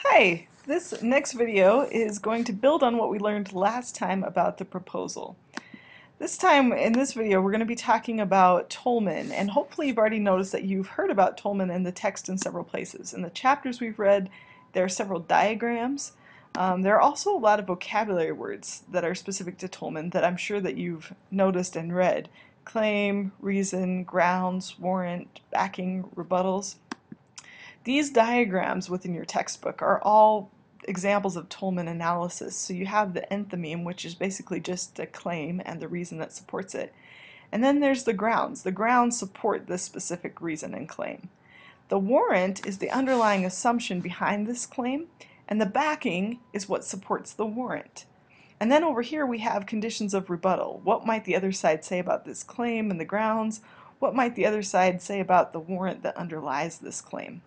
Hi, this next video is going to build on what we learned last time about the proposal. This time in this video we're going to be talking about Toulmin, and hopefully you've already noticed that you've heard about Toulmin in the text in several places. In the chapters we've read, there are several diagrams. There are also a lot of vocabulary words that are specific to Toulmin that I'm sure that you've noticed and read. Claim, reason, grounds, warrant, backing, rebuttals. These diagrams within your textbook are all examples of Toulmin analysis. So you have the enthymeme, which is basically just a claim and the reason that supports it. And then there's the grounds. The grounds support this specific reason and claim. The warrant is the underlying assumption behind this claim, and the backing is what supports the warrant. And then over here we have conditions of rebuttal. What might the other side say about this claim and the grounds? What might the other side say about the warrant that underlies this claim?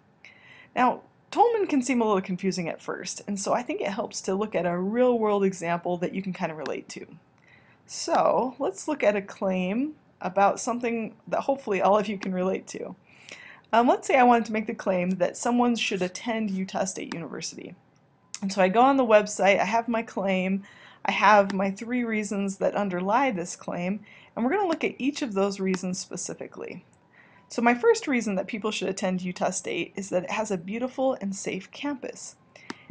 Now, Toulmin can seem a little confusing at first, and so I think it helps to look at a real-world example that you can kind of relate to. So, let's look at a claim about something that hopefully all of you can relate to. Let's say I wanted to make the claim that someone should attend Utah State University. And so I go on the website, I have my claim, I have my 3 reasons that underlie this claim, and we're going to look at each of those reasons specifically. So my first reason that people should attend Utah State is that it has a beautiful and safe campus.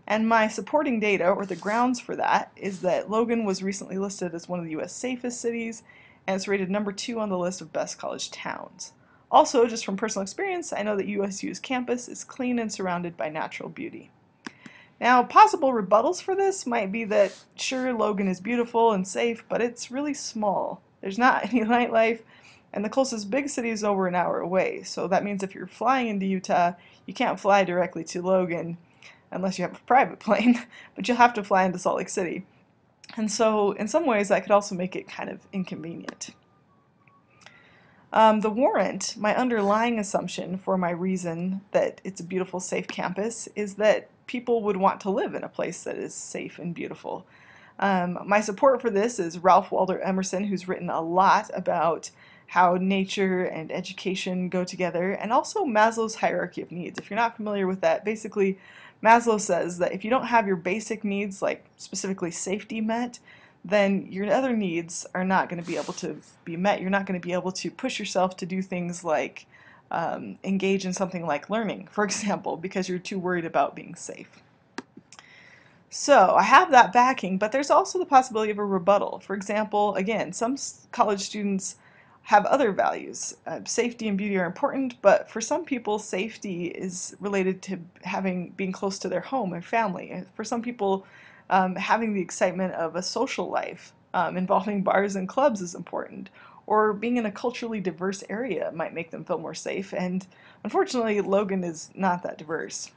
And my supporting data, or the grounds for that, is that Logan was recently listed as one of the U.S. safest cities, and it's rated number 2 on the list of best college towns. Also, just from personal experience, I know that USU's campus is clean and surrounded by natural beauty. Now, possible rebuttals for this might be that, sure, Logan is beautiful and safe, but it's really small. There's not any nightlife, and the closest big city is over an hour away. So that means if you're flying into Utah, you can't fly directly to Logan unless you have a private plane, but you'll have to fly into Salt Lake City. And so in some ways that could also make it kind of inconvenient. The warrant, my underlying assumption for my reason that it's a beautiful, safe campus, is that people would want to live in a place that is safe and beautiful. My support for this is Ralph Waldo Emerson, who's written a lot about how nature and education go together, and also Maslow's hierarchy of needs. If you're not familiar with that, basically Maslow says that if you don't have your basic needs, like specifically safety, met, then your other needs are not going to be able to be met. You're not going to be able to push yourself to do things like engage in something like learning, for example, because you're too worried about being safe. So I have that backing, but there's also the possibility of a rebuttal. For example, again, some college students have other values. Safety and beauty are important, but for some people, safety is related to being close to their home and family. For some people, having the excitement of a social life involving bars and clubs is important. Or being in a culturally diverse area might make them feel more safe, and unfortunately, Logan is not that diverse.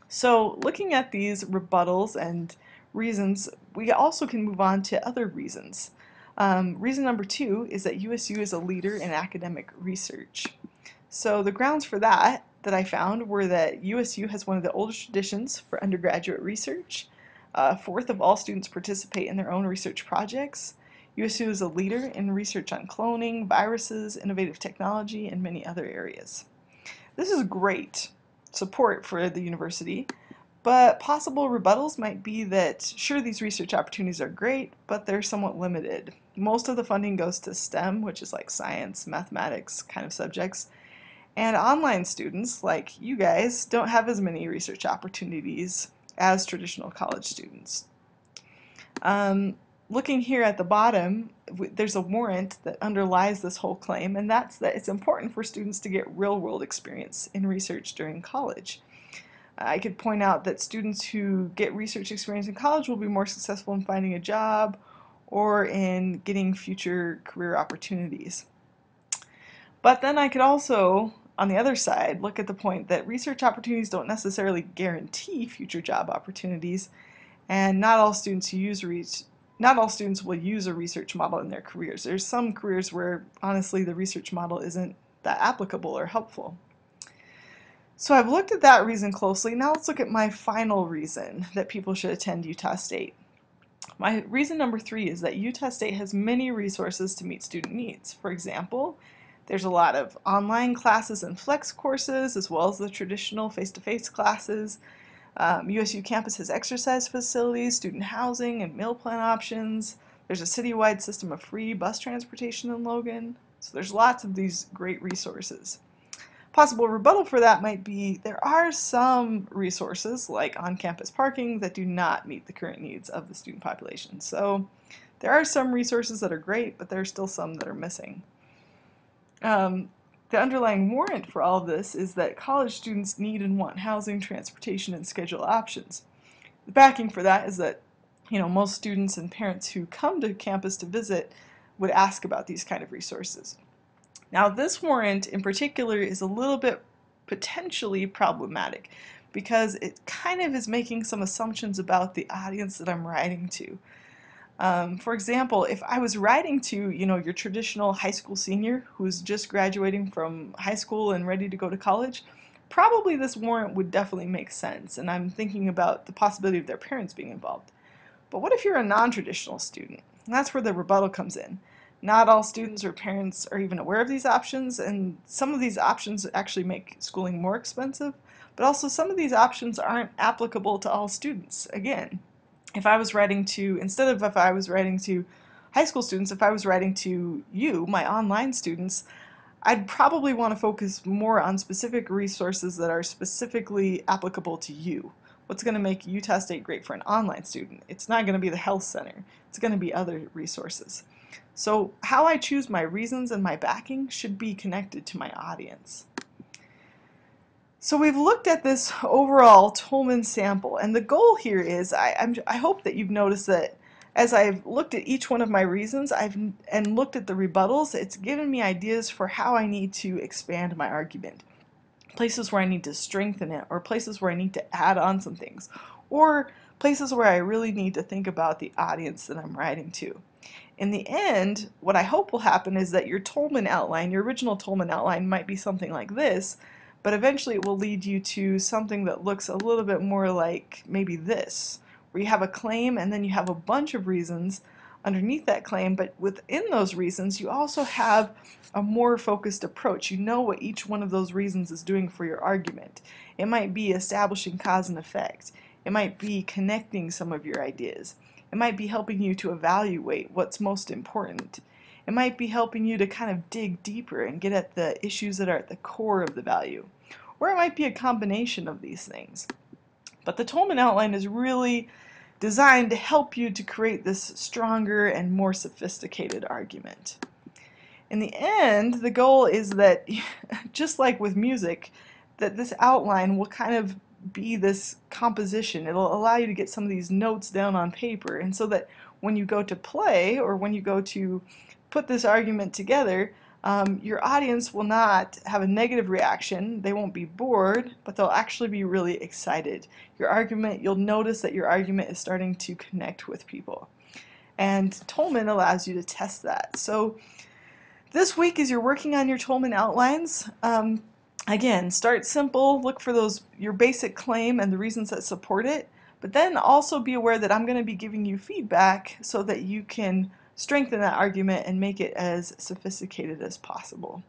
So looking at these rebuttals and reasons, we also can move on to other reasons. Reason number 2 is that USU is a leader in academic research. So the grounds for that I found were that USU has one of the oldest traditions for undergraduate research. A fourth of all students participate in their own research projects. USU is a leader in research on cloning, viruses, innovative technology, and many other areas. This is great support for the university, but possible rebuttals might be that, sure, these research opportunities are great, but they're somewhat limited. Most of the funding goes to STEM, which is like science, mathematics kind of subjects, and online students, like you guys, don't have as many research opportunities as traditional college students. Looking here at the bottom, there's a warrant that underlies this whole claim, and that's that it's important for students to get real-world experience in research during college. I could point out that students who get research experience in college will be more successful in finding a job or in getting future career opportunities. But then I could also, on the other side, look at the point that research opportunities don't necessarily guarantee future job opportunities, and not all students will use a research model in their careers. There's some careers where, honestly, the research model isn't that applicable or helpful. So I've looked at that reason closely. Now let's look at my final reason that people should attend Utah State. My reason number 3 is that Utah State has many resources to meet student needs. For example, there's a lot of online classes and flex courses, as well as the traditional face-to-face classes. USU campus has exercise facilities, student housing, and meal plan options. There's a citywide system of free bus transportation in Logan. So there's lots of these great resources. Possible rebuttal for that might be there are some resources like on-campus parking that do not meet the current needs of the student population. So there are some resources that are great, but there are still some that are missing. The underlying warrant for all of this is that college students need and want housing, transportation, and schedule options. The backing for that is that most students and parents who come to campus to visit would ask about these kind of resources. Now this warrant in particular is a little bit potentially problematic because it kind of is making some assumptions about the audience that I'm writing to. For example, if I was writing to, your traditional high school senior who's just graduating from high school and ready to go to college, probably this warrant would definitely make sense, and I'm thinking about the possibility of their parents being involved. But what if you're a non-traditional student? And that's where the rebuttal comes in. Not all students or parents are even aware of these options, and some of these options actually make schooling more expensive, but also some of these options aren't applicable to all students. Again, if I was writing to, instead of if I was writing to high school students, if I was writing to you, my online students, I'd probably want to focus more on specific resources that are specifically applicable to you. What's going to make Utah State great for an online student? It's not going to be the health center. It's going to be other resources. So how I choose my reasons and my backing should be connected to my audience. So we've looked at this overall Toulmin sample, and the goal here is, I hope that you've noticed that as I've looked at each one of my reasons and looked at the rebuttals, it's given me ideas for how I need to expand my argument. Places where I need to strengthen it, or places where I need to add on some things, or places where I really need to think about the audience that I'm writing to. In the end, what I hope will happen is that your Toulmin outline, your original Toulmin outline, might be something like this, but eventually it will lead you to something that looks a little bit more like maybe this, where you have a claim and then you have a bunch of reasons underneath that claim, but within those reasons you also have a more focused approach. You know what each one of those reasons is doing for your argument. It might be establishing cause and effect. It might be connecting some of your ideas. It might be helping you to evaluate what's most important. It might be helping you to kind of dig deeper and get at the issues that are at the core of the value. Or it might be a combination of these things. But the Toulmin outline is really designed to help you to create this stronger and more sophisticated argument. In the end, the goal is that, just like with music, that this outline will kind of be this composition. It'll allow you to get some of these notes down on paper, and so that when you go to play or when you go to put this argument together, your audience will not have a negative reaction. They won't be bored, but they'll actually be really excited. You'll notice that your argument is starting to connect with people. And Toulmin allows you to test that. So this week, as you're working on your Toulmin outlines, again, start simple, look for your basic claim and the reasons that support it, but then also be aware that I'm going to be giving you feedback so that you can strengthen that argument and make it as sophisticated as possible.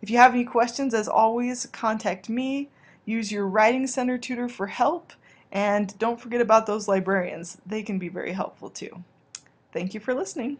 If you have any questions, as always, contact me. Use your Writing Center tutor for help, and don't forget about those librarians. They can be very helpful too. Thank you for listening.